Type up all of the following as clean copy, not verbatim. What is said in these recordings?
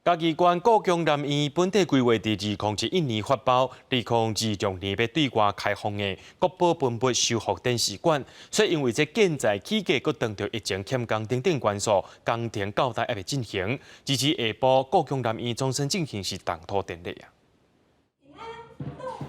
嘉义县故宫南院本地规划伫2021年发包，2022年要对外开放的国宝文物修复展示馆，却因为这建材起价，佮当着疫情欠工等等元素，工程交代还未进行。支持下晡故宫南院终身进行是动土典礼啊。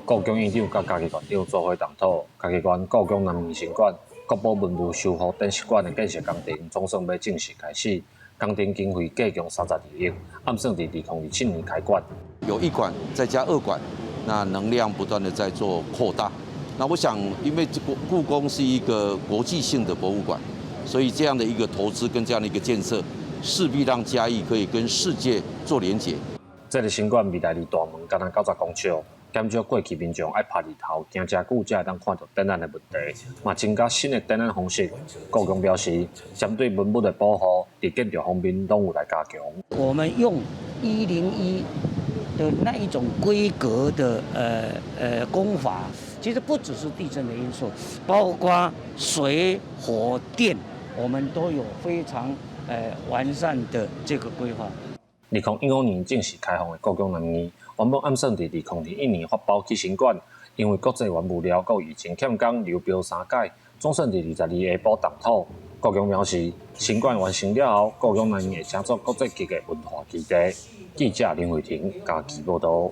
故宫院长甲嘉义县长做伙动土，嘉义县故宫南院新馆国宝文物修复展示馆的建设工程总算要正式开始。工程经费计共32亿，暗算伫2027年开馆。有1馆再加2馆，那能量不断的在做扩大。那我想，因为故宫是一个国际性的博物馆，所以这样的一个投资跟这样的一个建设，势必让嘉义可以跟世界做连结。这个新馆未来离大门敢若90公尺，减少过去民众爱拍日头行真久才会当看到展览的问题，嘛增加新的展览方式。故宫表示，针对文物的保护，伫建筑方面拢有来加强。我们用101的那一种规格的工法，其实不只是地震的因素，包括水、火、电，我们都有非常完善的这个规划。2015年正式开放的故宫南院，原本暗算伫2021年发包去新馆，因为国际原物料佮疫情欠工流标3届，总算伫22下晡动土。故宫表示，新馆完成了后，故宫南院会请做国际级的文化基地。记者林慧婷，嘉义报道。